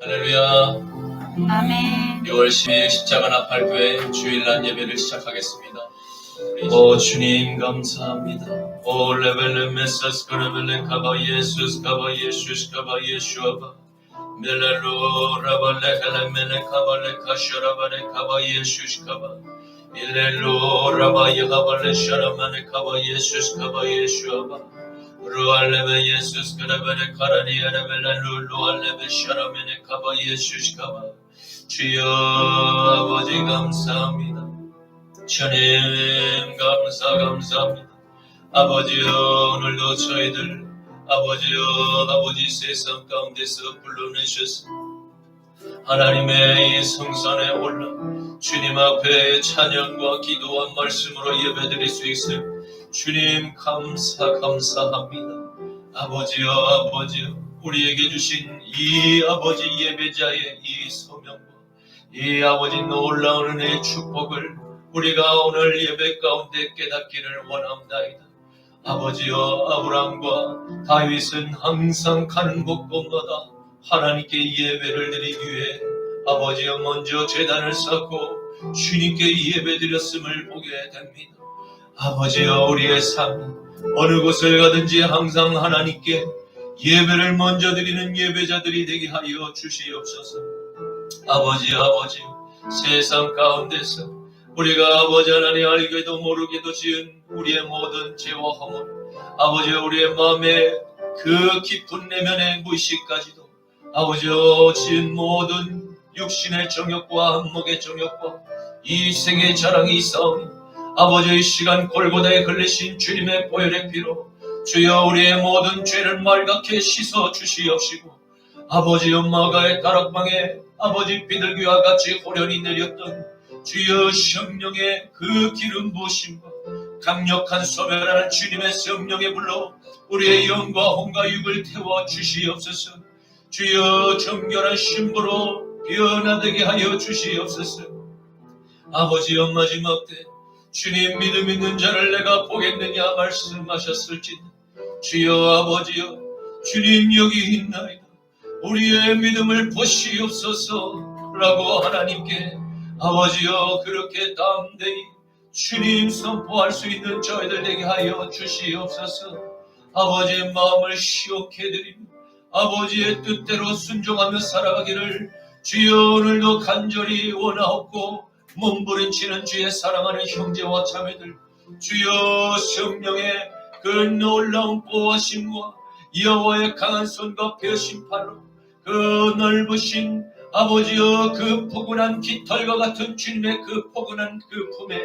할렐루야. 아멘. 6월 10일 십자가 나팔교회 주일날 예배를 시작하겠습니다. 주님 감사합니다. 레벨레 메사스 그레벨레 카바 예수스 카바 예수스 카바 예수아바 멜레로 라발레 헬레메네 카발레 카샤라바레 카바 예수스 카바 일레로 라바 예가발레 샤라마네 카바 예수스 카바 예수아바 루알레베 예수스 그레벨레 카라니아레벨레 루알레베 샤라메네 카바 예수스 카바 주여 아버지 감사합니다. 주님 감사합니다. 아버지여 오늘도 저희들 아버지여 아버지 세상 가운데서 불러내셔서 하나님의 이 성산에 올라 주님 앞에 찬양과 기도와 말씀으로 예배드릴 수 있을 주님 감사합니다. 아버지여 우리에게 주신 이 아버지 예배자의 이 소명과 이 아버지 놀라운 은혜의 축복을 우리가 오늘 예배 가운데 깨닫기를 원합니다. 아버지여 아브라함과 다윗은 항상 가는 곳곳마다 하나님께 예배를 드리기 위해 아버지여 먼저 제단을 쌓고 주님께 예배 드렸음을 보게 됩니다. 아버지여 우리의 삶 어느 곳을 가든지 항상 하나님께 예배를 먼저 드리는 예배자들이 되게 하여 주시옵소서. 아버지 세상 가운데서 우리가 아버지 하나님 알게도 모르게도 지은 우리의 모든 죄와 허물 아버지 우리의 마음의 그 깊은 내면의 무의식까지도 아버지 지은 모든 육신의 정욕과 한목의 정욕과 이 생의 자랑이 있사오니 아버지 이 시간 골고다에 걸리신 주님의 보혈의 피로 주여 우리의 모든 죄를 말갛게 씻어 주시옵시고 아버지 엄마가의 다락방에 아버지 비둘기와 같이 호련히 내렸던 주여 성령의 그 기름 부으심과 강력한 소멸하는 주님의 성령의 불로 우리의 영과 혼과 육을 태워 주시옵소서. 주여 정결한 신부로 변화되게 하여 주시옵소서. 아버지여 마지막 때 주님 믿음 있는 자를 내가 보겠느냐 말씀하셨을지니 주여 아버지여 주님 여기 있나이다. 우리의 믿음을 보시옵소서 라고 하나님께 아버지여 그렇게 담대히 주님 선포할 수 있는 저희들 되게 하여 주시옵소서. 아버지의 마음을 시원케 해드리며 아버지의 뜻대로 순종하며 살아가기를 주여 오늘도 간절히 원하옵고 몸부림치는 주의 사랑하는 형제와 자매들 주여 성령의 그 놀라운 보호하심과 여호와의 강한 손과 펴신 팔로 그 넓으신 아버지여 그 포근한 깃털과 같은 주님의 그 포근한 그 품에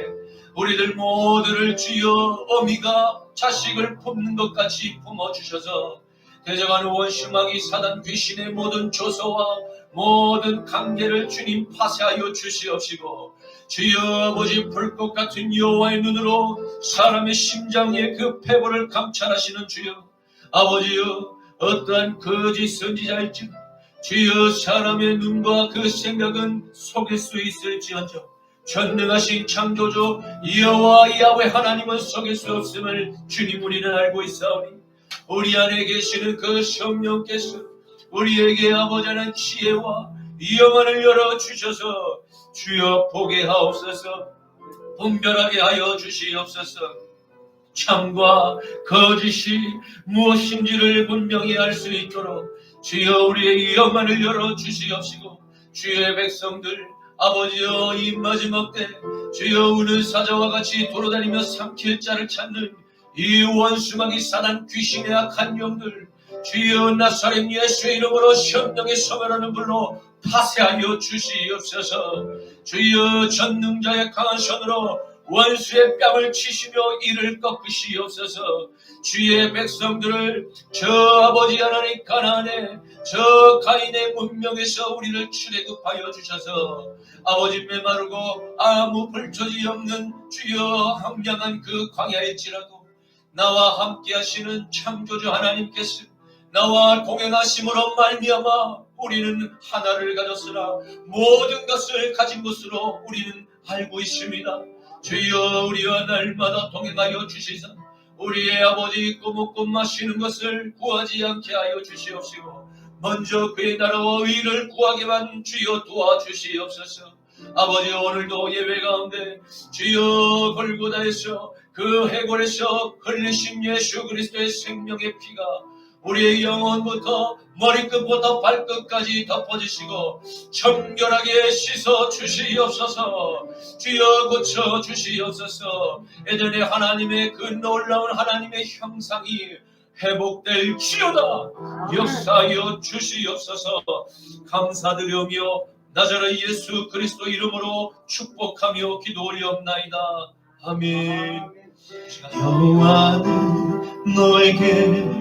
우리들 모두를 주여 어미가 자식을 품는 것 같이 품어주셔서 대적하는 원수마귀 사단 귀신의 모든 조소와 모든 관계를 주님 파쇄하여 주시옵시고 주여 아버지 불꽃 같은 여호와의 눈으로 사람의 심장의 그 폐부를 감찰하시는 주여 아버지여 어떠한 거짓 선지자일지 주여 사람의 눈과 그 생각은 속일 수 있을지언정 전능하신 창조주 여호와 야훼 하나님은 속일 수 없음을 주님 우리는 알고 있사오니 우리 안에 계시는 그 성령께서 우리에게 아버지 하나님 지혜와 영안을 열어주셔서 주여 보게 하옵소서. 분별하게 하여 주시옵소서. 참과 거짓이 무엇인지를 분명히 알 수 있도록 주여 우리의 영안을 열어주시옵시고 주의 백성들 아버지여 이 마지막 때 주여 우는 사자와 같이 돌아다니며 삼킬 자를 찾는 이 원수마귀 사단 귀신의 악한 영들 주여 나사렛 예수의 이름으로 성령의 소멸하는 불로 파쇄하여 주시옵소서. 주여 전능자의 강한 손으로 원수의 뺨을 치시며 이를 꺾으시옵소서. 주의 백성들을 저 아버지 하나님 가나안의 저 가인의 문명에서 우리를 출애굽하여 주셔서 아버지 메마르고 아무 불처지 없는 주여 황량한 그 광야일지라도 나와 함께 하시는 창조주 하나님께서 나와 동행하심으로 말미암아 우리는 하나를 가졌으나 모든 것을 가진 것으로 우리는 알고 있습니다. 주여 우리와 날마다 동행하여 주시사 우리의 아버지 꿈먹고 마시는 것을 구하지 않게 하여 주시옵시고 먼저 그의 나라와 의를 구하게만 주여 도와주시옵소서. 아버지, 오늘도 예배 가운데 주여 골고다에서 그 해골에서 흘리신 예수 그리스도의 생명의 피가 우리의 영혼부터 머리끝부터 발끝까지 덮어주시고 청결하게 씻어 주시옵소서. 주여 고쳐 주시옵소서. 예전에 하나님의 그 놀라운 하나님의 형상이 회복될지어다. 역사하여 주시옵소서. 감사드리며 나자렛 예수 그리스도 이름으로 축복하며 기도 올리옵나이다. 아멘. 여호와는 너에게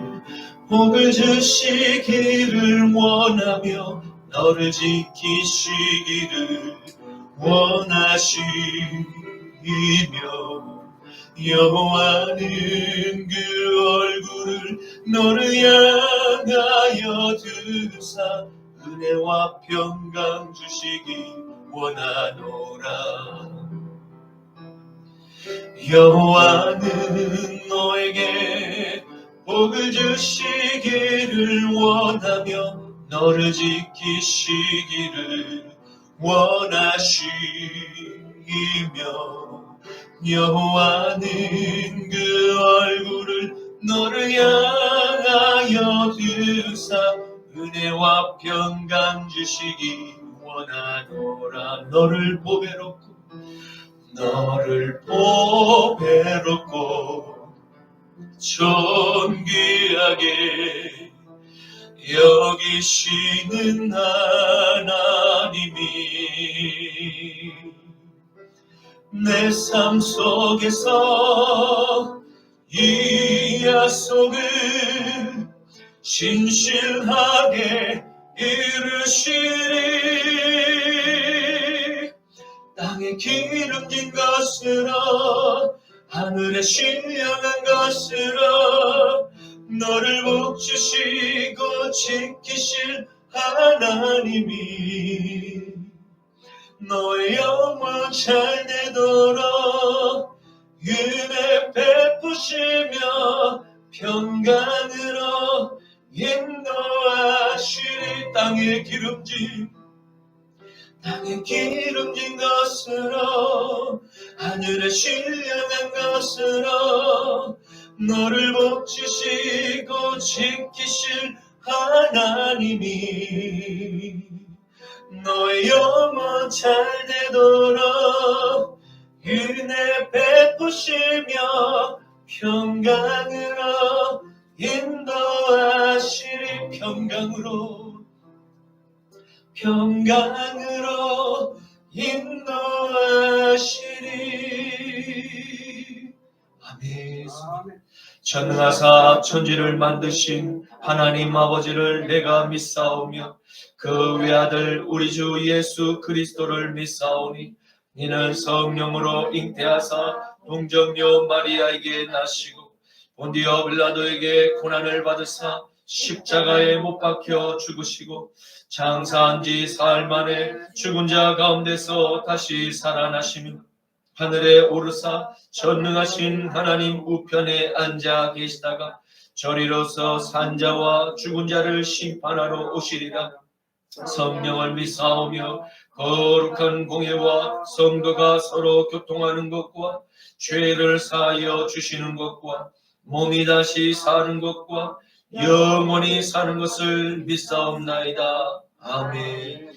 복을 주시기를 원하며 너를 지키시기를 원하시며 여호와는 그 얼굴을 너를 향하여 드사 은혜와 평강 주시기 원하노라. 여호와는 너에게 복을 주시기를 원하며 너를 지키시기를 원하시며 여호와는 그 얼굴을 너를 향하여 드사 은혜와 평강 주시기 원하노라. 너를 보배롭고 존귀하게 여기시는 하나님이 내 삶 속에서 이 약속을 신실하게 이루시리. 땅에 기름진 것으로 하늘에 신령한 것으로 너를 붙주시고 지키실 하나님이 너의 영혼 잘 되도록 은혜 베푸시며 평강으로 인도하시리. 땅에 기름진 것으로 하늘에 신령한 것으로 너를 복주시고 지키실 하나님이 너의 영혼 잘 되도록 은혜 베푸시며 평강으로 인도하시리. 평강으로 인도하시리. 아멘. 전능하사 천지를 만드신 하나님 아버지를 내가 믿사오며 그 외아들 우리 주 예수 그리스도를 믿사오니 이는 성령으로 잉태하사 동정녀 마리아에게 나시고 본디오 빌라도에게 고난을 받으사 십자가에 못 박혀 죽으시고 장사한 지 사흘 만에 죽은 자 가운데서 다시 살아나시며 하늘에 오르사 전능하신 하나님 우편에 앉아 계시다가 저리로서 산자와 죽은 자를 심판하러 오시리라. 성령을 믿사오며 거룩한 공예와 성도가 서로 교통하는 것과 죄를 사하여 주시는 것과 몸이 다시 사는 것과 영원히 사는 것을 믿사옵나이다. 아멘.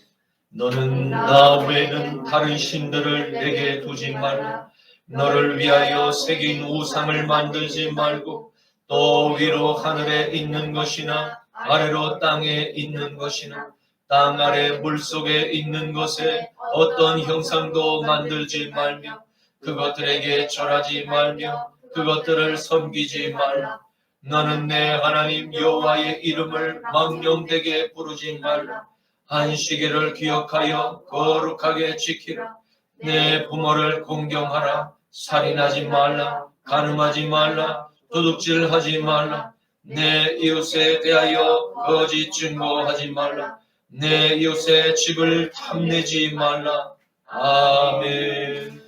너는 나 외에는 다른 신들을 내게 두지 말라. 너를 위하여 새긴 우상을 만들지 말고 또 위로 하늘에 있는 것이나 아래로 땅에 있는 것이나 땅 아래 물속에 있는 것에 어떤 형상도 만들지 말며 그것들에게 절하지 말며 그것들을 섬기지 말라. 너는 내 하나님 여호와의 이름을 망령되게 부르지 말라. 안식일을 기억하여 거룩하게 지키라. 내 부모를 공경하라. 살인하지 말라. 간음하지 말라. 도둑질하지 말라. 내 이웃에 대하여 거짓 증거하지 말라. 내 이웃의 집을 탐내지 말라. 아멘.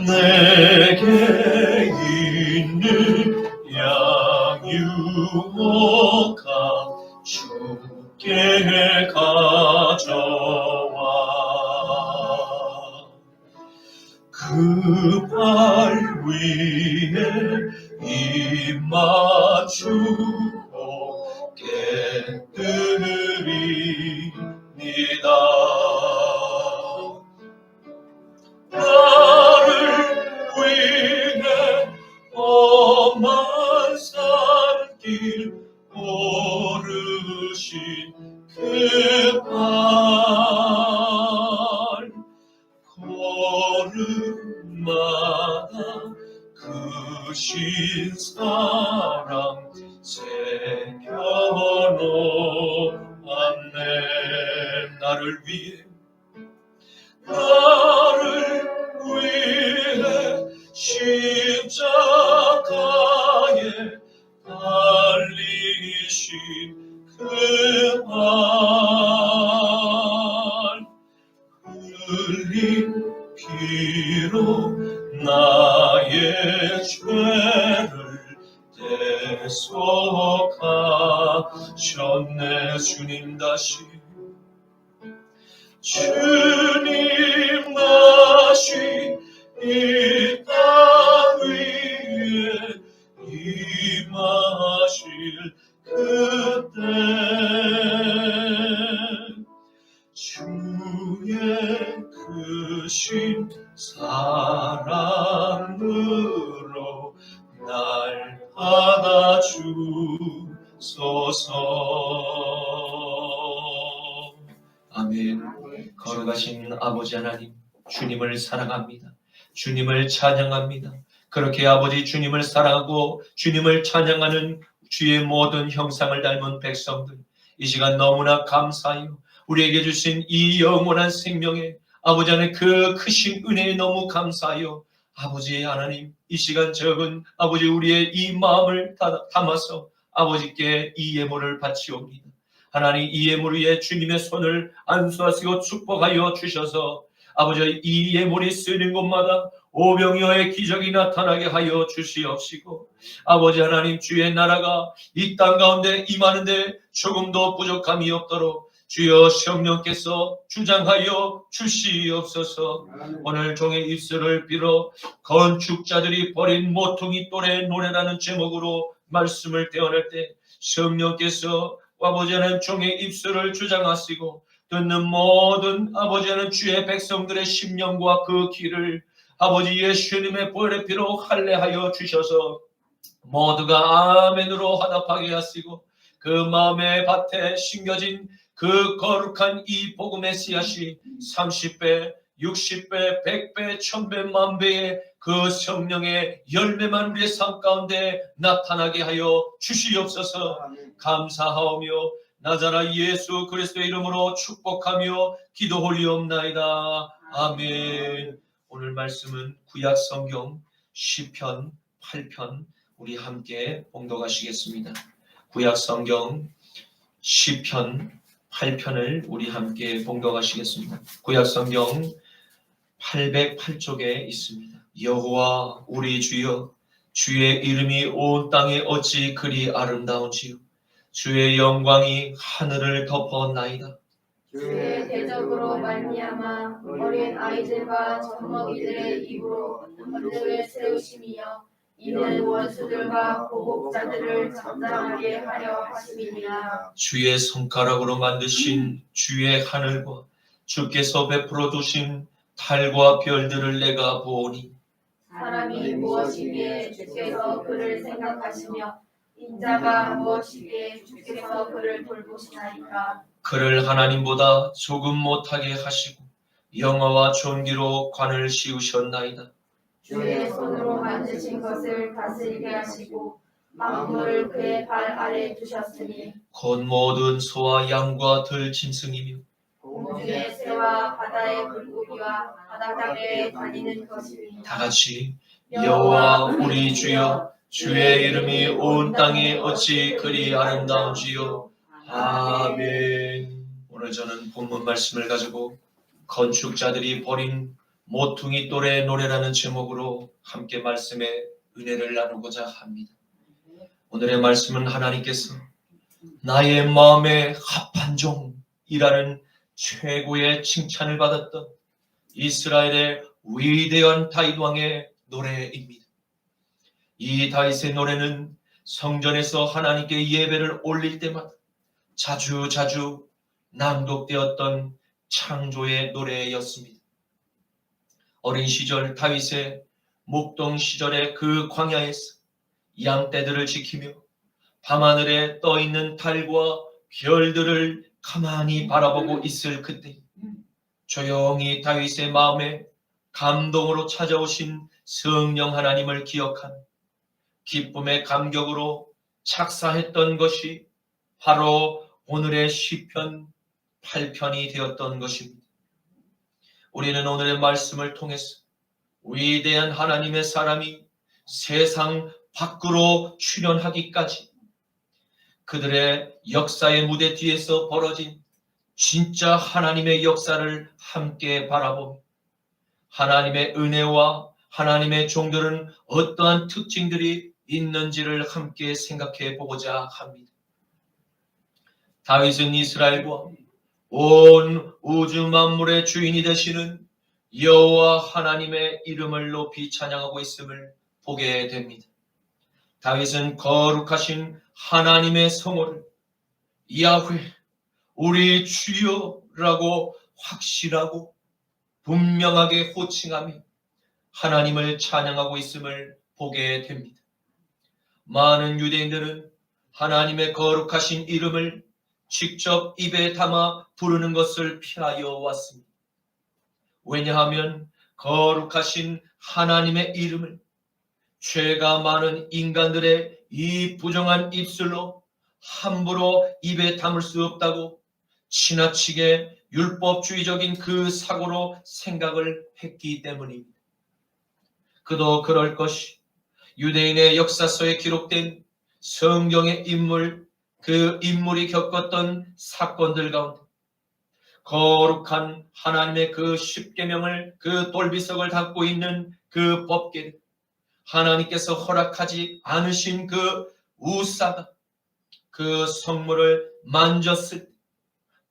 내게 있는 양육과 주 함께 가져와 그 발 위에 입 맞추고 깨뜨리니다. 나를 위해 험한 산길 오르신 그 발 걸음마다 그 신사랑 새겨놓았네. 나를 위해 십자가에 달리신 그 발 흘린 피로 나의 죄를 대속하셨네. 주님 다시 이 땅 위에 임하실 그때 주의 크신 사랑으로 날 받아주소서. 아멘. 거룩하신 아버지 하나님, 주님을 사랑합니다. 주님을 찬양합니다. 그렇게 아버지 주님을 사랑하고 주님을 찬양하는 주의 모든 형상을 닮은 백성들, 이 시간 너무나 감사해요. 우리에게 주신 이 영원한 생명에 아버지 안에 그 크신 은혜에 너무 감사해요. 아버지 하나님, 이 시간 적은 아버지 우리의 이 마음을 담아서 아버지께 이 예물을 바치옵니다. 하나님, 이 예물 위에 주님의 손을 안수하시고 축복하여 주셔서 아버지 이 예물이 쓰이는 곳마다 오병이어의 기적이 나타나게 하여 주시옵시고, 아버지 하나님, 주의 나라가 이 땅 가운데 임하는데 조금도 부족함이 없도록 주여 성령께서 주장하여 주시옵소서. 오늘 종의 입술을 빌어 건축자들이 버린 모퉁이 돌의 노래라는 제목으로 말씀을 떼어낼 때 성령께서 아버지 하나님 종의 입술을 주장하시고 듣는 모든 아버지 하나님 주의 백성들의 심령과 그 귀를 아버지 예수님의 보혈의 피로 할례하여 주셔서 모두가 아멘으로 화답하게 하시고 그 마음의 밭에 심겨진 그 거룩한 이 복음의 씨앗이 30배, 60배, 100배, 1000배, 1000배의 그 성령의 열매만 우리의 삶 가운데 나타나게 하여 주시옵소서. 감사하오며 나자라 예수 그리스도의 이름으로 축복하며 기도 올리옵나이다. 아멘. 오늘 말씀은 구약 성경 시편 8편 우리 함께 봉독하시겠습니다. 구약 성경 시편 8편을 우리 함께 봉독하시겠습니다. 구약 성경 808쪽에 있습니다. 여호와 우리 주여, 주의 이름이 온 땅에 어찌 그리 아름다운지요. 주의 영광이 하늘을 덮었나이다. 주의 대적으로 말미암아 어린 아이들과 젖먹이들의 입으로 언덕을 세우심이여 이는 원수들과 보복자들을 잠잠하게 하려 하심이니라. 주의 손가락으로 만드신 주의 하늘과 주께서 베풀어 두신 달과 별들을 내가 보오니 사람이 무엇이기에 주께서 그를 생각하시며 인자가 무엇이기에 주께서 그를 돌보시나이까. 그를 하나님보다 조금 못하게 하시고 영화와 존귀로 관을 씌우셨나이다. 주의 손으로 만드신 것을 다스리게 하시고 만물을 그의 발 아래 두셨으니 곧 모든 소와 양과 들 짐승이며 공중의 새와 바다의 물고기와 바닷가에 다니는 것이니 다 같이 여호와 우리 주여, 주의 이름이 온 땅에 어찌 그리 아름다운지요. 아멘. 오늘 저는 본문 말씀을 가지고 건축자들이 버린 모퉁이 돌의 노래라는 제목으로 함께 말씀의 은혜를 나누고자 합니다. 오늘의 말씀은 하나님께서 나의 마음에 합한 종이라는 최고의 칭찬을 받았던 이스라엘의 위대한 다윗 왕의 노래입니다. 이 다윗의 노래는 성전에서 하나님께 예배를 올릴 때마다 자주 낭독되었던 창조의 노래였습니다. 어린 시절 다윗의 목동 시절의 그 광야에서 양떼들을 지키며 밤하늘에 떠있는 달과 별들을 가만히 바라보고 있을 그때 조용히 다윗의 마음에 감동으로 찾아오신 성령 하나님을 기억하는 기쁨의 감격으로 착사했던 것이 바로 오늘의 시편 8편이 되었던 것입니다. 우리는 오늘의 말씀을 통해서 위대한 하나님의 사람이 세상 밖으로 출현하기까지 그들의 역사의 무대 뒤에서 벌어진 진짜 하나님의 역사를 함께 바라보며 하나님의 은혜와 하나님의 종들은 어떠한 특징들이 있는지를 함께 생각해 보고자 합니다. 다윗은 이스라엘과 온 우주 만물의 주인이 되시는 여호와 하나님의 이름을 높이 찬양하고 있음을 보게 됩니다. 다윗은 거룩하신 하나님의 성호를 야훼 우리 주여라고 확실하고 분명하게 호칭하며 하나님을 찬양하고 있음을 보게 됩니다. 많은 유대인들은 하나님의 거룩하신 이름을 직접 입에 담아 부르는 것을 피하여 왔습니다. 왜냐하면 거룩하신 하나님의 이름을 죄가 많은 인간들의 이 부정한 입술로 함부로 입에 담을 수 없다고 지나치게 율법주의적인 그 사고로 생각을 했기 때문입니다. 그도 그럴 것이 유대인의 역사서에 기록된 성경의 인물, 그 인물이 겪었던 사건들 가운데 거룩한 하나님의 그 십계명을 그 돌비석을 담고 있는 그 법궤를 하나님께서 허락하지 않으신 그 우사가 그 성물을 만졌을 때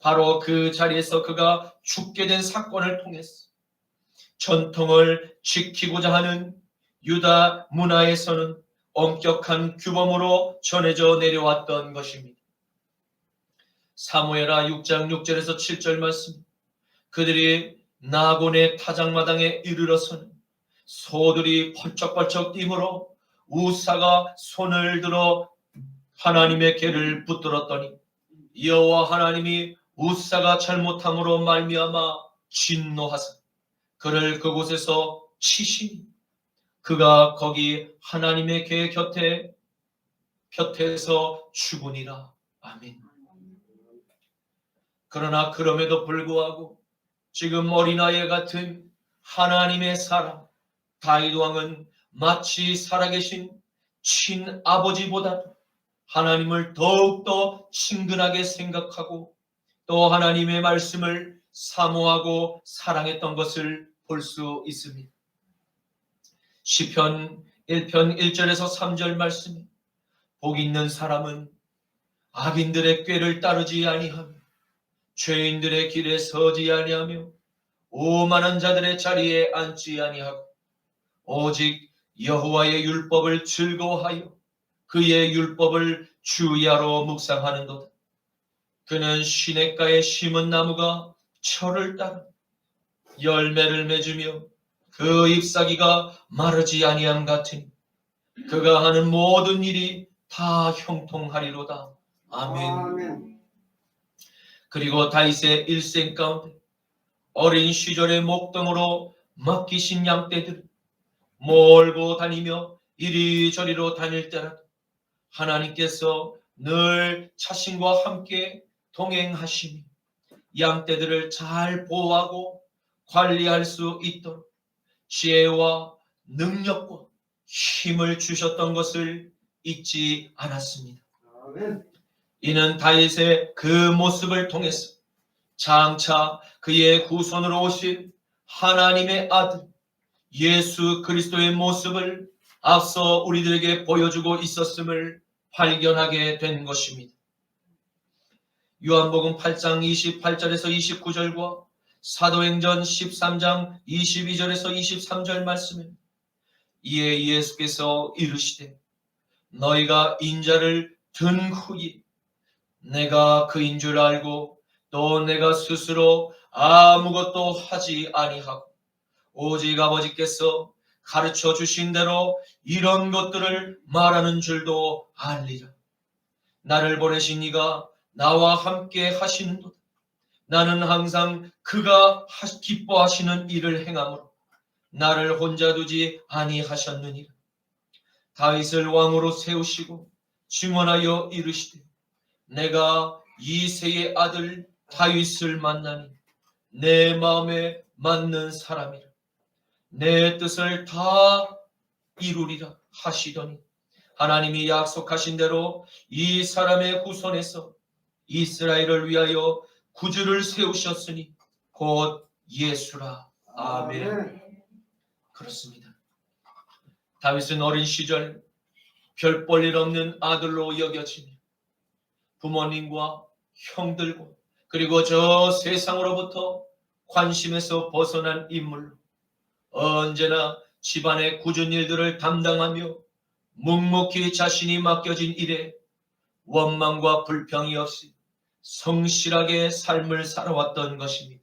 바로 그 자리에서 그가 죽게 된 사건을 통해서 전통을 지키고자 하는 유다 문화에서는 엄격한 규범으로 전해져 내려왔던 것입니다. 사무엘하 6장 6절에서 7절 말씀, 그들이 나곤의 타작마당에 이르러서는 소들이 펄쩍펄쩍 뛰므로 우사가 손을 들어 하나님의 궤를 붙들었더니 여호와 하나님이 우사가 잘못함으로 말미암아 진노하사 그를 그곳에서 치시니 그가 거기 하나님의 궤 곁에서 죽으니라. 아멘. 그러나 그럼에도 불구하고 지금 어린아이 같은 하나님의 사람 다윗 왕은 마치 살아계신 친아버지보다도 하나님을 더욱더 친근하게 생각하고 또 하나님의 말씀을 사모하고 사랑했던 것을 볼 수 있습니다. 시편 1편 1절에서 3절 말씀에 복 있는 사람은 악인들의 꾀를 따르지 아니하며 죄인들의 길에 서지 아니하며 오만한 자들의 자리에 앉지 아니하고 오직 여호와의 율법을 즐거워하여 그의 율법을 주야로 묵상하는도다. 그는 시냇가에 심은 나무가 철을 따라 열매를 맺으며 그 잎사귀가 마르지 아니함 같으니 그가 하는 모든 일이 다 형통하리로다. 아멘. 그리고 다윗의 일생 가운데 어린 시절의 목동으로 맡기신 양떼들 몰고 다니며 이리저리로 다닐 때라도 하나님께서 늘 자신과 함께 동행하시니 양떼들을 잘 보호하고 관리할 수 있도록 지혜와 능력과 힘을 주셨던 것을 잊지 않았습니다. 이는 다윗의 그 모습을 통해서 장차 그의 후손으로 오실 하나님의 아들 예수 그리스도의 모습을 앞서 우리들에게 보여주고 있었음을 발견하게 된 것입니다. 요한복음 8장 28절에서 29절과 사도행전 13장 22절에서 23절 말씀에 이에 예수께서 이르시되 너희가 인자를 든 후에 내가 그인 줄 알고 또 내가 스스로 아무것도 하지 아니하고 오직 아버지께서 가르쳐 주신 대로 이런 것들을 말하는 줄도 알리라. 나를 보내신 이가 나와 함께 하시는도다. 나는 항상 그가 기뻐하시는 일을 행함으로 나를 혼자 두지 아니하셨느니라. 다윗을 왕으로 세우시고 증언하여 이르시되 내가 이새의 아들 다윗을 만나니 내 마음에 맞는 사람이라. 내 뜻을 다 이루리라 하시더니 하나님이 약속하신 대로 이 사람의 후손에서 이스라엘을 위하여 구주를 세우셨으니 곧 예수라. 아멘. 그렇습니다. 다윗은 어린 시절 별 볼 일 없는 아들로 여겨지며 부모님과 형들과 그리고 저 세상으로부터 관심에서 벗어난 인물로 언제나 집안의 굳은 일들을 담당하며 묵묵히 자신이 맡겨진 일에 원망과 불평이 없이 성실하게 삶을 살아왔던 것입니다.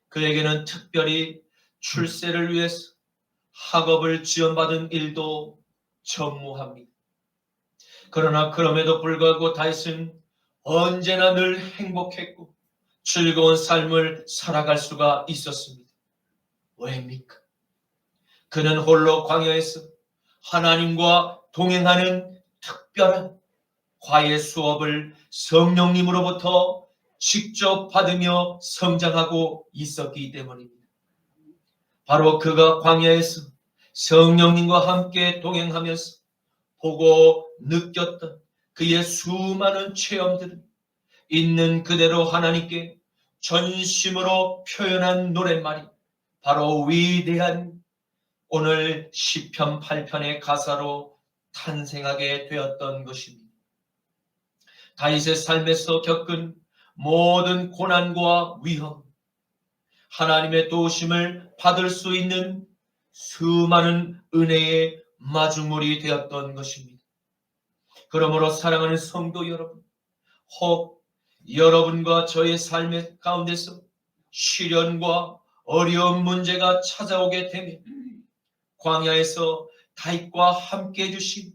그에게는 특별히 출세를 위해서 학업을 지원받은 일도 전무합니다. 그러나 그럼에도 불구하고 다윗은 언제나 늘 행복했고 즐거운 삶을 살아갈 수가 있었습니다. 왜입니까? 그는 홀로 광야에서 하나님과 동행하는 특별한 과외 수업을 성령님으로부터 직접 받으며 성장하고 있었기 때문입니다. 바로 그가 광야에서 성령님과 함께 동행하면서 보고 느꼈던 그의 수많은 체험들은 있는 그대로 하나님께 전심으로 표현한 노랫말이 바로 위대한 오늘 시편 8편의 가사로 탄생하게 되었던 것입니다. 다윗의 삶에서 겪은 모든 고난과 위험, 하나님의 도우심을 받을 수 있는 수많은 은혜의 마중물이 되었던 것입니다. 그러므로 사랑하는 성도 여러분, 혹 여러분과 저의 삶의 가운데서 시련과 어려운 문제가 찾아오게 되면 광야에서 다윗과 함께 해주신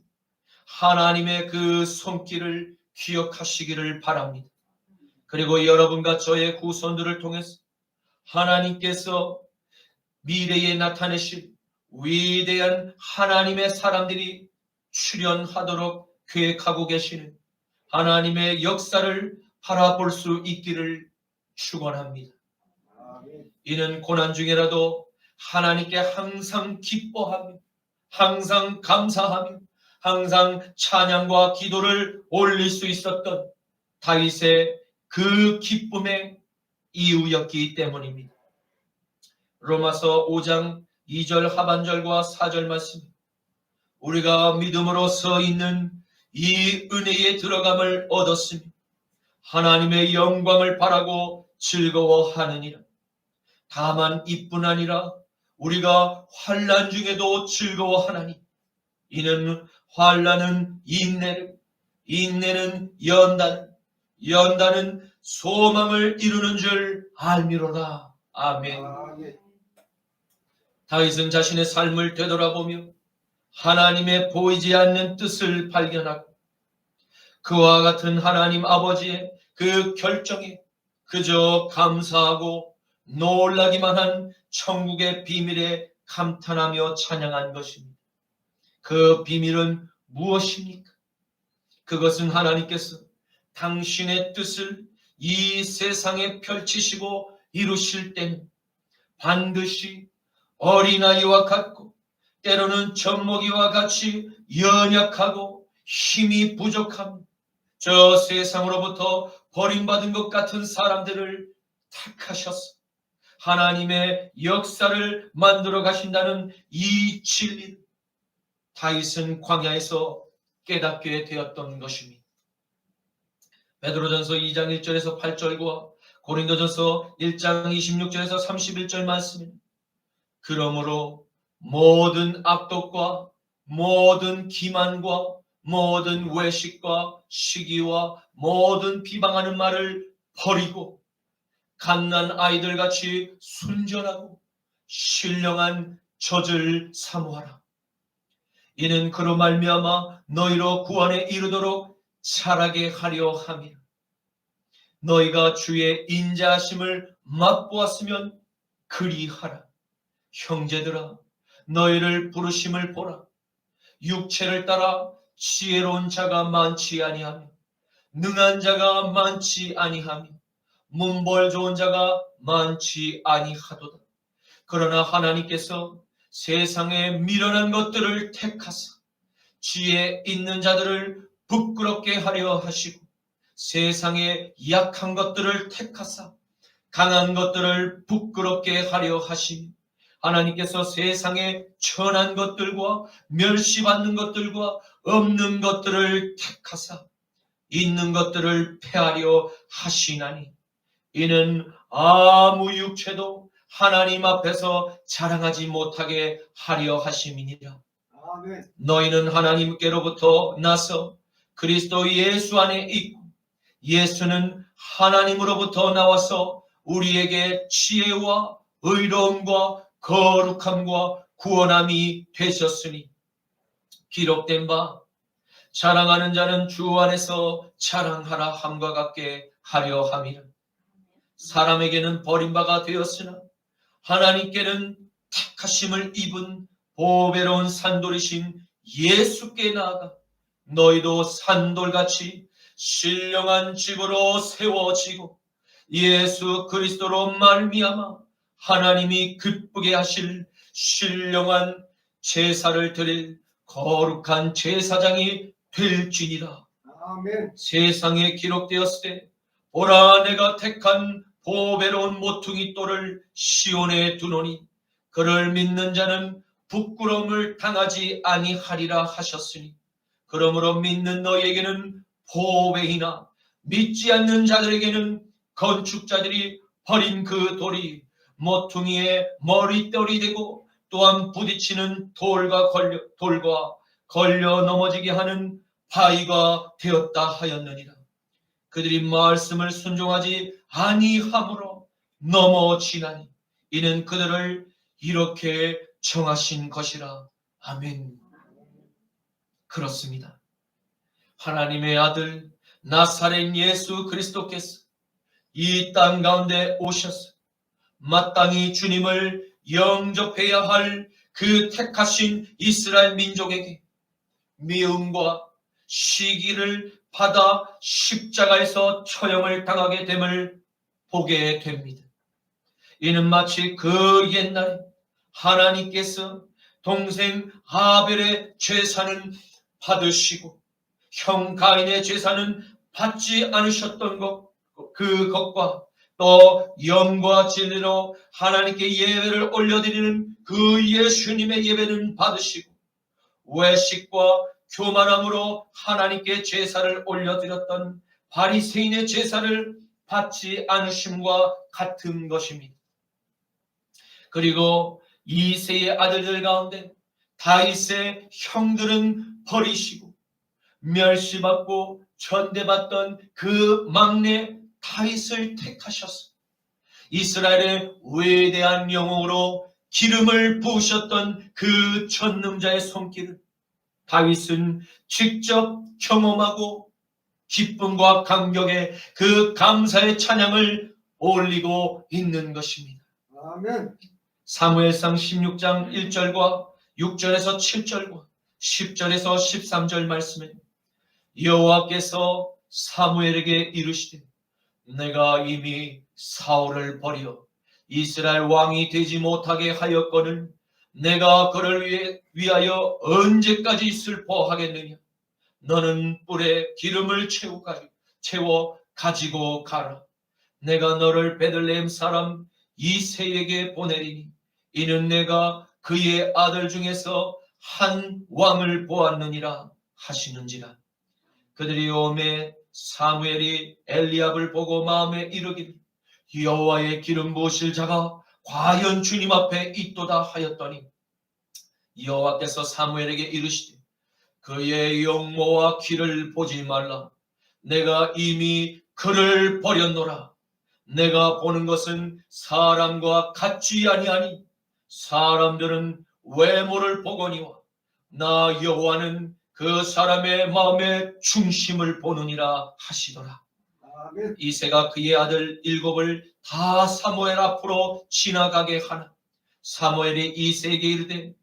하나님의 그 손길을 기억하시기를 바랍니다. 그리고 여러분과 저의 후손들을 통해서 하나님께서 미래에 나타내실 위대한 하나님의 사람들이 출현하도록 계획하고 계시는 하나님의 역사를 바라볼 수 있기를 축원합니다. 이는 고난 중에라도 하나님께 항상 기뻐하며 항상 감사하며 항상 찬양과 기도를 올릴 수 있었던 다윗의 그 기쁨의 이유였기 때문입니다. 로마서 5장 2절 하반절과 4절 말씀, 우리가 믿음으로 서 있는 이 은혜에 들어감을 얻었으며 하나님의 영광을 바라고 즐거워하느니라. 다만 이뿐 아니라 우리가 환난 중에도 즐거워하나니 이는 환난은 인내를, 인내는 연단, 연단은 소망을 이루는 줄 알미로라. 아멘. 다윗은 자신의 삶을 되돌아보며 하나님의 보이지 않는 뜻을 발견하고 그와 같은 하나님 아버지의 그 결정에 그저 감사하고 놀라기만 한 천국의 비밀에 감탄하며 찬양한 것입니다. 그 비밀은 무엇입니까? 그것은 하나님께서 당신의 뜻을 이 세상에 펼치시고 이루실 때는 반드시 어린아이와 같고 때로는 젖먹이와 같이 연약하고 힘이 부족함, 저 세상으로부터 버림받은 것 같은 사람들을 택하셔서 하나님의 역사를 만들어 가신다는 이 진리를 다윗은 광야에서 깨닫게 되었던 것입니다. 베드로전서 2장 1절에서 8절과 고린도전서 1장 26절에서 31절 말씀입니다. 그러므로 모든 악독과 모든 기만과 모든 외식과 시기와 모든 비방하는 말을 버리고 갓난 아이들 같이 순전하고 신령한 젖을 사모하라. 이는 그로 말미암아 너희로 구원에 이르도록 자라게 하려 함이라. 너희가 주의 인자하심을 맛보았으면 그리하라. 형제들아, 너희를 부르심을 보라. 육체를 따라 지혜로운 자가 많지 아니하며 능한 자가 많지 아니하며 문벌 좋은 자가 많지 아니하도다. 그러나 하나님께서 세상에 미련한 것들을 택하사 지혜 있는 자들을 부끄럽게 하려 하시고 세상에 약한 것들을 택하사 강한 것들을 부끄럽게 하려 하시니 하나님께서 세상에 천한 것들과 멸시받는 것들과 없는 것들을 택하사 있는 것들을 폐하려 하시나니 이는 아무 육체도 하나님 앞에서 자랑하지 못하게 하려 하심이니라. 아멘. 너희는 하나님께로부터 나서 그리스도 예수 안에 있고 예수는 하나님으로부터 나와서 우리에게 지혜와 의로움과 거룩함과 구원함이 되셨으니 기록된 바 자랑하는 자는 주 안에서 자랑하라 함과 같게 하려 함이라. 사람에게는 버림바가 되었으나 하나님께는 택하심을 입은 보배로운 산돌이신 예수께 나아가 너희도 산돌같이 신령한 집으로 세워지고 예수 그리스도로 말미암아 하나님이 기쁘게 하실 신령한 제사를 드릴 거룩한 제사장이 될지니라. 아멘. 세상에 기록되었을 때 보라 내가 택한 보배로운 모퉁이 돌을 시온에 두노니 그를 믿는 자는 부끄러움을 당하지 아니하리라 하셨으니 그러므로 믿는 너희에게는 보배이나 믿지 않는 자들에게는 건축자들이 버린 그 돌이 모퉁이의 머릿돌이 되고 또한 부딪히는 돌과 걸려 넘어지게 하는 바위가 되었다 하였느니라. 그들이 말씀을 순종하지 아니함으로 넘어지나니 이는 그들을 이렇게 정하신 것이라. 아멘. 그렇습니다. 하나님의 아들 나사렛 예수 그리스도께서 이 땅 가운데 오셔서 마땅히 주님을 영접해야 할 그 택하신 이스라엘 민족에게 미움과 시기를 받아 십자가에서 처형을 당하게 됨을 보게 됩니다. 이는 마치 그 옛날에 하나님께서 동생 아벨의 제사는 받으시고 형 가인의 제사는 받지 않으셨던 그것과 또 영과 진리로 하나님께 예배를 올려드리는 그 예수님의 예배는 받으시고 외식과 교만함으로 하나님께 제사를 올려드렸던 바리새인의 제사를 받지 않으심과 같은 것입니다. 그리고 이새의 아들들 가운데 다윗의 형들은 버리시고 멸시받고 천대받던 그 막내 다윗을 택하셔서 이스라엘의 외대한 영웅으로 기름을 부으셨던 그 전능자의 손길을 다윗은 직접 경험하고 기쁨과 감격의 그 감사의 찬양을 올리고 있는 것입니다. 아멘. 사무엘상 16장 1절과 6절에서 7절과 10절에서 13절 말씀에 여호와께서 사무엘에게 이르시되 내가 이미 사울을 버려 이스라엘 왕이 되지 못하게 하였거늘 내가 그를 위하여 언제까지 슬퍼하겠느냐. 너는 뿔에 기름을 채워 가지고 가라. 내가 너를 베들레헴 사람 이새에게 보내리니 이는 내가 그의 아들 중에서 한 왕을 보았느니라 하시는지라. 그들이 오매 사무엘이 엘리압을 보고 마음에 이르기를 여호와의 기름 부으실 자가 과연 주님 앞에 있도다 하였더니 여호와께서 사무엘에게 이르시되 그의 용모와 귀를 보지 말라. 내가 이미 그를 버렸노라. 내가 보는 것은 사람과 같지 아니하니 사람들은 외모를 보거니와 나 여호와는 그 사람의 마음의 중심을 보느니라 하시더라. 아멘. 이새가 그의 아들 7을 다 사무엘 앞으로 지나가게 하나 사무엘이 이새에게 이르되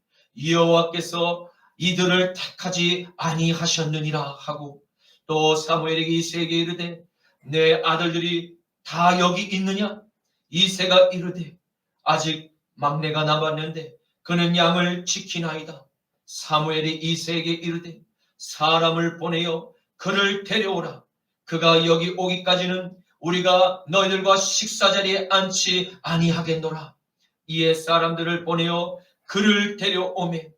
여호와께서 이들을 택하지 아니하셨느니라 하고 또 사무엘에게 이새에게 이르되 내 아들들이 다 여기 있느냐? 이새가 이르되 아직 막내가 남았는데 그는 양을 지키나이다. 사무엘이 이새에게 이르되 사람을 보내어 그를 데려오라. 그가 여기 오기까지는 우리가 너희들과 식사자리에 앉지 아니하겠노라. 이에 사람들을 보내어 그를 데려오매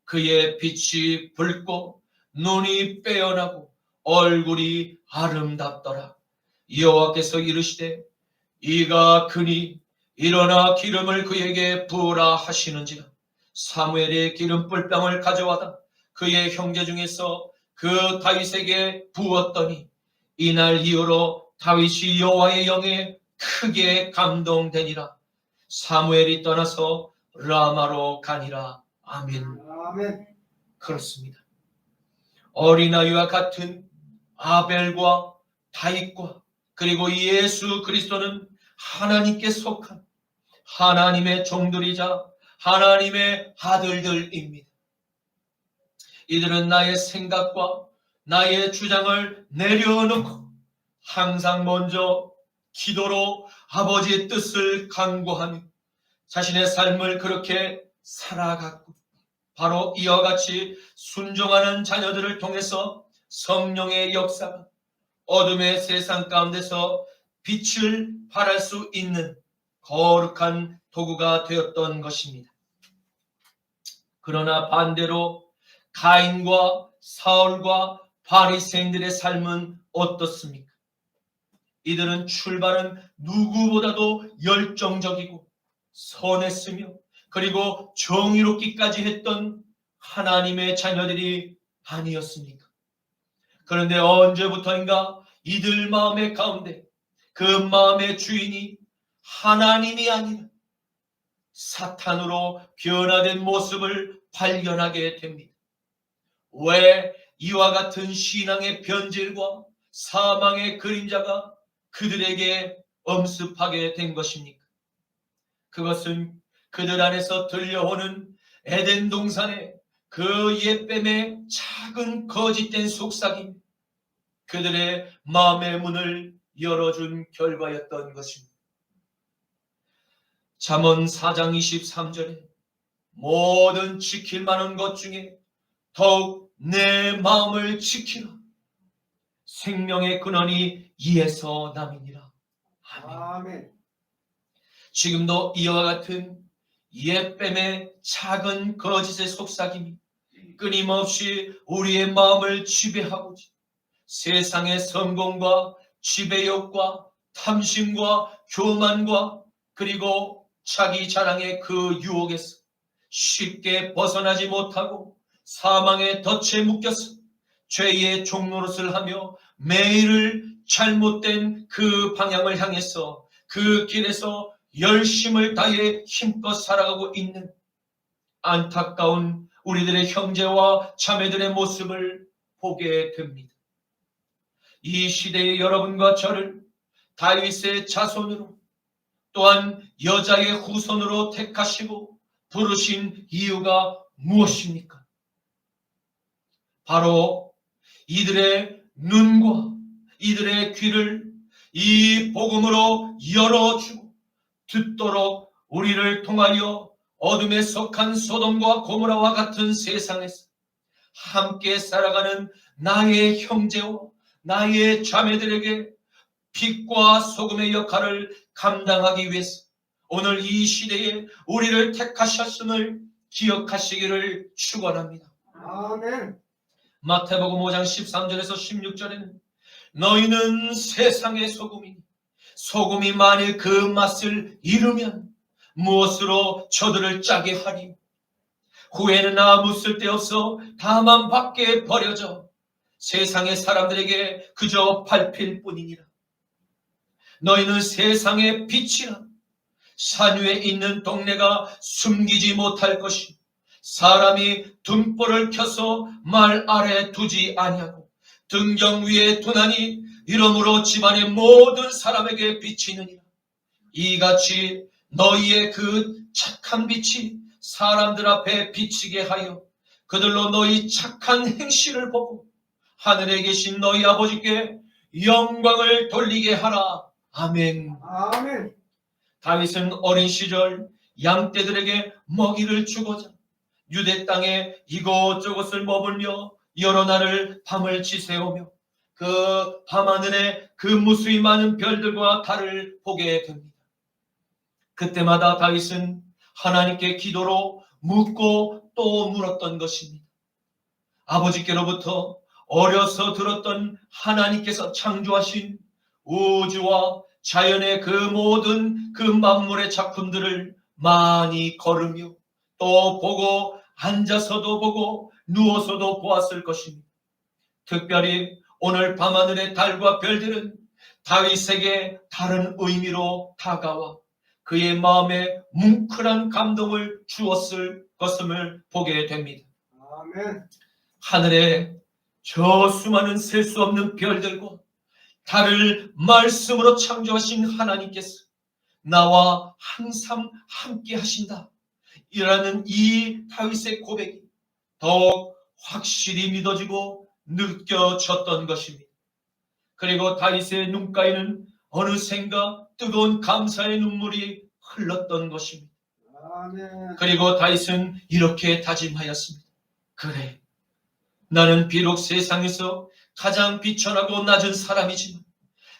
그의 빛이 붉고 눈이 빼어나고 얼굴이 아름답더라. 여호와께서 이르시되 이가 그니 일어나 기름을 그에게 부으라 하시는지라. 사무엘이 기름 뿔병을 가져와다 그의 형제 중에서 그 다윗에게 부었더니 이날 이후로 다윗이 여호와의 영에 크게 감동되니라. 사무엘이 떠나서 라마로 가니라. 아멘. 아멘. 그렇습니다. 어린아이와 같은 아벨과 다윗과 그리고 예수 그리스도는 하나님께 속한 하나님의 종들이자 하나님의 아들들입니다. 이들은 나의 생각과 나의 주장을 내려놓고 항상 먼저 기도로 아버지의 뜻을 간구하며 자신의 삶을 그렇게 살아갔고 바로 이와 같이 순종하는 자녀들을 통해서 성령의 역사가 어둠의 세상 가운데서 빛을 발할 수 있는 거룩한 도구가 되었던 것입니다. 그러나 반대로 가인과 사울과 바리새인들의 삶은 어떻습니까? 이들은 출발은 누구보다도 열정적이고 선했으며 그리고 정의롭기까지 했던 하나님의 자녀들이 아니었습니까? 그런데 언제부터인가 이들 마음의 가운데 그 마음의 주인이 하나님이 아니라 사탄으로 변화된 모습을 발견하게 됩니다. 왜 이와 같은 신앙의 변질과 사망의 그림자가 그들에게 엄습하게 된 것입니까? 그것은 그들 안에서 들려오는 에덴 동산의 그 옛뱀의 작은 거짓된 속삭임, 그들의 마음의 문을 열어준 결과였던 것입니다. 잠언 4장 23절에 모든 지킬 만한 것 중에 더욱 내 마음을 지키라. 생명의 근원이 이에서 남이니라. 아멘. 아멘. 지금도 이와 같은 옛뱀의 작은 거짓의 속삭임이 끊임없이 우리의 마음을 지배하고자 세상의 성공과 지배욕과 탐심과 교만과 그리고 자기 자랑의 그 유혹에서 쉽게 벗어나지 못하고 사망의 덫에 묶여서 죄의 종노릇을 하며 매일을 잘못된 그 방향을 향해서 그 길에서 열심을 다해 힘껏 살아가고 있는 안타까운 우리들의 형제와 자매들의 모습을 보게 됩니다. 이 시대의 여러분과 저를 다윗의 자손으로 또한 여자의 후손으로 택하시고 부르신 이유가 무엇입니까? 바로 이들의 눈과 이들의 귀를 이 복음으로 열어주고 듣도록 우리를 통하여 어둠에 속한 소돔과 고모라와 같은 세상에서 함께 살아가는 나의 형제와 나의 자매들에게 빛과 소금의 역할을 감당하기 위해서 오늘 이 시대에 우리를 택하셨음을 기억하시기를 축원합니다. 아멘. 마태복음 5장 13절에서 16절에는 너희는 세상의 소금이니 소금이 만일 그 맛을 잃으면 무엇으로 저들을 짜게 하리? 후에는 아무 쓸데없어 다만 밖에 버려져 세상의 사람들에게 그저 밟힐 뿐이니라. 너희는 세상의 빛이라. 산 위에 있는 동네가 숨기지 못할 것이 사람이 등불을 켜서 말 아래 두지 아니하고 등경 위에 두나니 이러므로 집안의 모든 사람에게 비치느니라. 이같이 너희의 그 착한 빛이 사람들 앞에 비치게 하여 그들로 너희 착한 행실을 보고 하늘에 계신 너희 아버지께 영광을 돌리게 하라. 아멘. 아멘. 다윗은 어린 시절 양떼들에게 먹이를 주고자 유대 땅에 이곳저곳을 머물며 여러 날을 밤을 지새우며 그 밤하늘에 그 무수히 많은 별들과 달을 보게 됩니다. 그때마다 다윗은 하나님께 기도로 묻고 또 물었던 것입니다. 아버지께로부터 어려서 들었던 하나님께서 창조하신 우주와 자연의 그 모든 그 만물의 작품들을 많이 걸으며 또 보고 앉아서도 보고 누워서도 보았을 것입니다. 특별히 오늘 밤하늘의 달과 별들은 다윗에게 다른 의미로 다가와 그의 마음에 뭉클한 감동을 주었을 것임을 보게 됩니다. 아멘. 하늘에 저 수많은 셀 수 없는 별들과 달을 말씀으로 창조하신 하나님께서 나와 항상 함께 하신다 이라는 이 다윗의 고백이 더욱 확실히 믿어지고 느껴졌던 것입니다. 그리고 다윗의 눈가에는 어느샌가 뜨거운 감사의 눈물이 흘렀던 것입니다. 아멘. 그리고 다윗은 이렇게 다짐하였습니다. 그래, 나는 비록 세상에서 가장 비천하고 낮은 사람이지만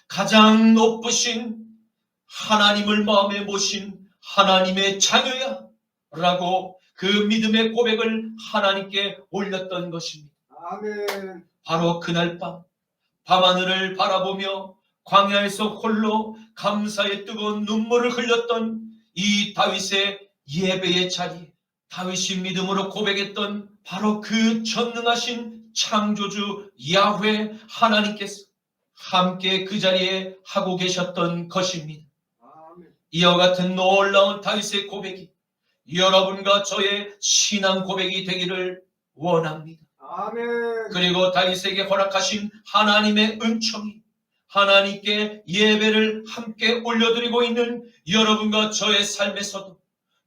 가장 높으신 하나님을 마음에 모신 하나님의 자녀야 라고 그 믿음의 고백을 하나님께 올렸던 것입니다. 아멘. 바로 그날 밤하늘을 바라보며 광야에서 홀로 감사의 뜨거운 눈물을 흘렸던 이 다윗의 예배의 자리에 다윗이 믿음으로 고백했던 바로 그 전능하신 창조주 야훼 하나님께서 함께 그 자리에 하고 계셨던 것입니다. 아멘. 이와 같은 놀라운 다윗의 고백이 여러분과 저의 신앙 고백이 되기를 원합니다. 아멘. 그리고 다윗에게 허락하신 하나님의 은총이 하나님께 예배를 함께 올려드리고 있는 여러분과 저의 삶에서도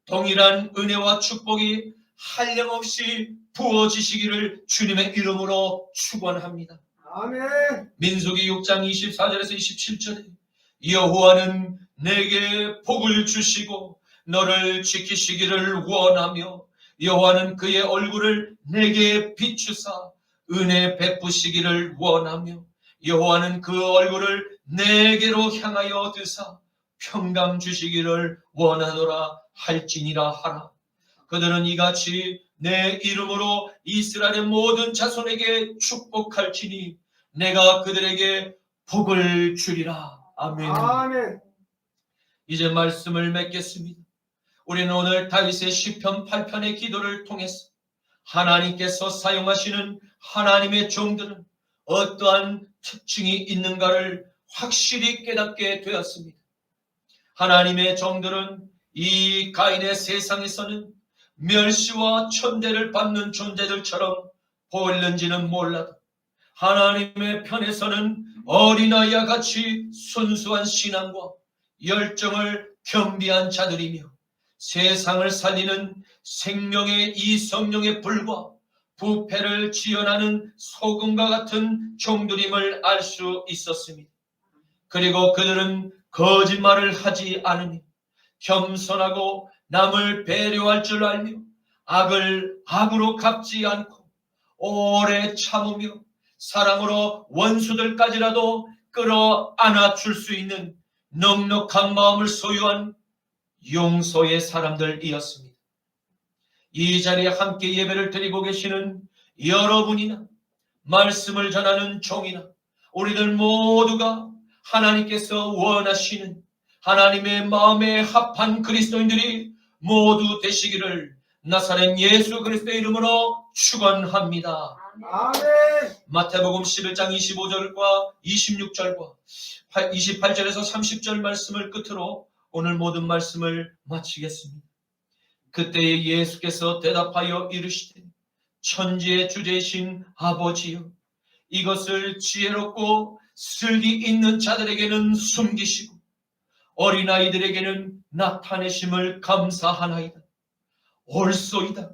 동일한 은혜와 축복이 한량없이 부어지시기를 주님의 이름으로 축원합니다. 아멘. 민수기 6장 24절에서 27절에 여호와는 내게 복을 주시고 너를 지키시기를 원하며 여호와는 그의 얼굴을 내게 비추사 은혜 베푸시기를 원하며 여호와는 그 얼굴을 내게로 향하여 드사 평강 주시기를 원하노라 할지니라 하라. 그들은 이같이 내 이름으로 이스라엘의 모든 자손에게 축복할지니 내가 그들에게 복을 주리라. 아멘. 아멘. 이제 말씀을 맺겠습니다. 우리는 오늘 다윗의 시편 8편의 기도를 통해서 하나님께서 사용하시는 하나님의 종들은 어떠한 특징이 있는가를 확실히 깨닫게 되었습니다. 하나님의 종들은 이 가인의 세상에서는 멸시와 천대를 받는 존재들처럼 보일는지는 몰라도 하나님의 편에서는 어린아이와 같이 순수한 신앙과 열정을 겸비한 자들이며 세상을 살리는 생명의 이 성령의 불과 부패를 지연하는 소금과 같은 종들임을 알 수 있었습니다. 그리고 그들은 거짓말을 하지 않으며 겸손하고 남을 배려할 줄 알며 악을 악으로 갚지 않고 오래 참으며 사랑으로 원수들까지라도 끌어안아 줄 수 있는 넉넉한 마음을 소유한 용서의 사람들이었습니다. 이 자리에 함께 예배를 드리고 계시는 여러분이나 말씀을 전하는 종이나 우리들 모두가 하나님께서 원하시는 하나님의 마음에 합한 그리스도인들이 모두 되시기를 나사렛 예수 그리스도의 이름으로 축원합니다. 아멘. 마태복음 11장 25절과 26절과 28절에서 30절 말씀을 끝으로 오늘 모든 말씀을 마치겠습니다. 그때에 예수께서 대답하여 이르시되 천지의 주제이신 아버지여, 이것을 지혜롭고 슬기 있는 자들에게는 숨기시고 어린아이들에게는 나타내심을 감사하나이다. 옳소이다.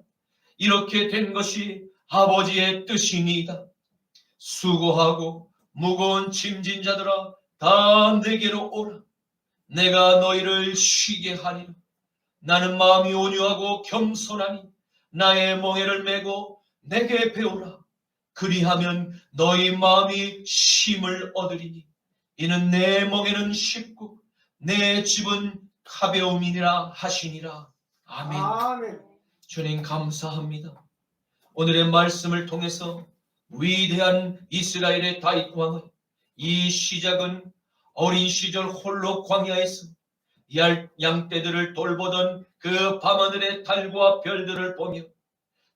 이렇게 된 것이 아버지의 뜻이니이다. 수고하고 무거운 짐진 자들아, 다 내게로 오라. 내가 너희를 쉬게 하리라. 나는 마음이 온유하고 겸손하니 나의 멍에를 메고 내게 배우라. 그리하면 너희 마음이 쉼을 얻으리니 이는 내 멍에는 쉽고 내 집은 가벼움이니라 하시니라. 아멘. 아멘. 주님 감사합니다. 오늘의 말씀을 통해서 위대한 이스라엘의 다윗 왕의 이 시작은 어린 시절 홀로 광야에서 양떼들을 돌보던 그 밤하늘의 달과 별들을 보며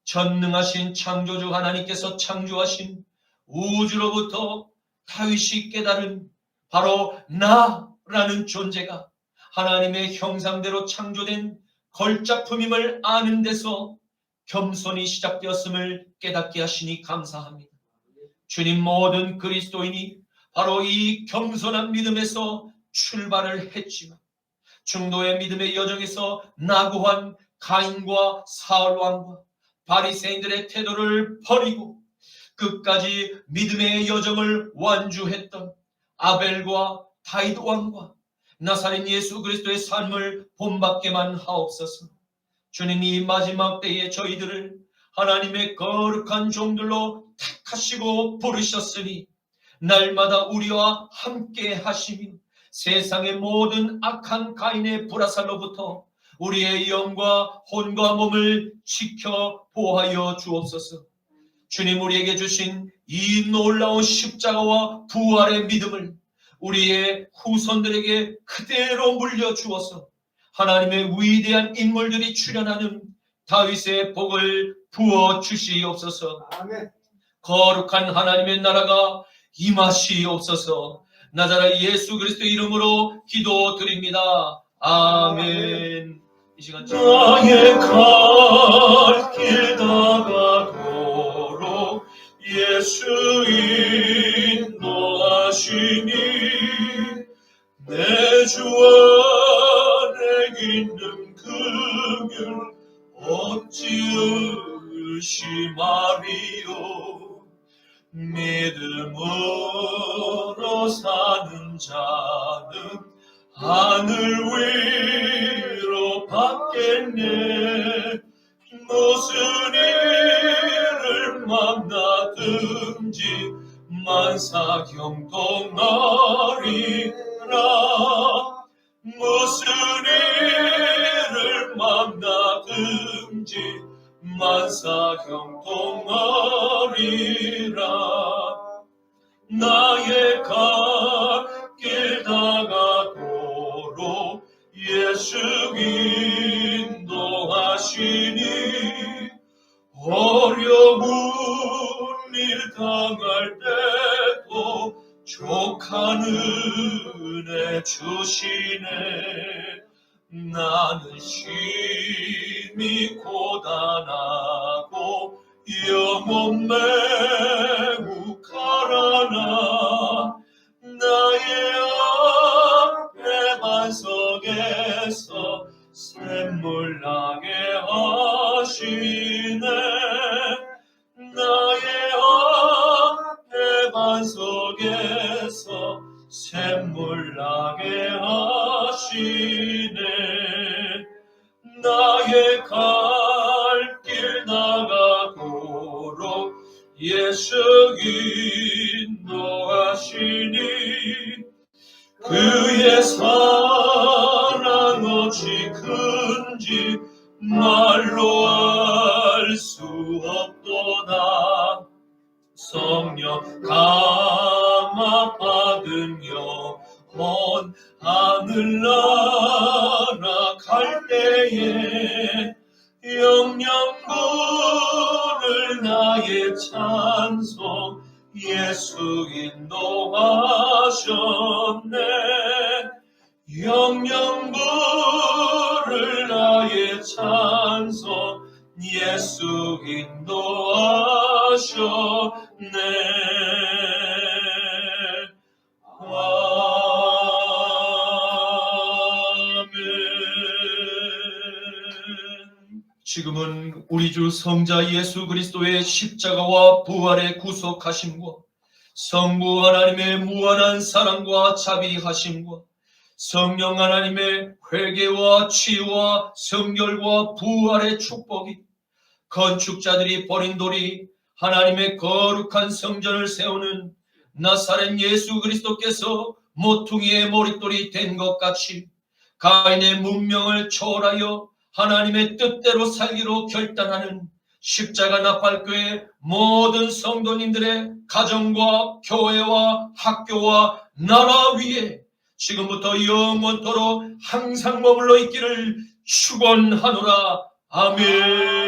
전능하신 창조주 하나님께서 창조하신 우주로부터 다윗이 깨달은 바로 나라는 존재가 하나님의 형상대로 창조된 걸작품임을 아는 데서 겸손이 시작되었음을 깨닫게 하시니 감사합니다. 주님, 모든 그리스도인이 바로 이 겸손한 믿음에서 출발을 했지만 중도의 믿음의 여정에서 낙오한 가인과 사울 왕과 바리새인들의 태도를 버리고 끝까지 믿음의 여정을 완주했던 아벨과 다윗 왕과 나사렛 예수 그리스도의 삶을 본받게만 하옵소서. 주님, 이 마지막 때에 저희들을 하나님의 거룩한 종들로 택하시고 부르셨으니 날마다 우리와 함께 하시며 세상의 모든 악한 가인의 불화살로부터 우리의 영과 혼과 몸을 지켜 보호하여 주옵소서. 주님, 우리에게 주신 이 놀라운 십자가와 부활의 믿음을 우리의 후손들에게 그대로 물려주어서 하나님의 위대한 인물들이 출현하는 다윗의 복을 부어 주시옵소서. 아멘. 거룩한 하나님의 나라가 임하시옵소서. 나자렛 예수 그리스도의 이름으로 기도드립니다. 아멘. 이 시간 나의 갈 길 다가도록 예수 인도하시니 내 주 안에 있는 긍휼 어찌 의심하리요. 믿음으로 사는 자는 하늘 위로 받겠네. 무슨 일을 만나든지 만사경동하리라. 무슨 일을 만나든지 만사경동하리라. 나의 갈 길 다가도록 예수 인도하시니 어려운 일 당할 때도 족한 은혜 주시네. 나는 심히 고단하고 영혼 매우 가라나 나의 앞에 반석에서 샘물 나게 하시네. 나의 앞에 반석에서 샘물 나게 하시네. 나의 갈 길 나가도록 예수 인도하시니 그의 사랑 어찌 큰지 말로 알 수 없도다. 성령 감화 예수 인도하셨네. 영영 부를 나의 찬송 예수 인도하셨네. 아멘. 지금은 우리 주 성자 예수 그리스도의 십자가와 부활의 구속하심과 성부 하나님의 무한한 사랑과 자비하심과 성령 하나님의 회개와 치유와 성결과 부활의 축복이 건축자들이 버린 돌이 하나님의 거룩한 성전을 세우는 나사렛 예수 그리스도께서 모퉁이의 머릿돌이 된 것 같이 가인의 문명을 초월하여 하나님의 뜻대로 살기로 결단하는 십자가 나팔교회 모든 성도님들의 가정과 교회와 학교와 나라 위에 지금부터 영원토록 항상 머물러 있기를 축원하노라. 아멘.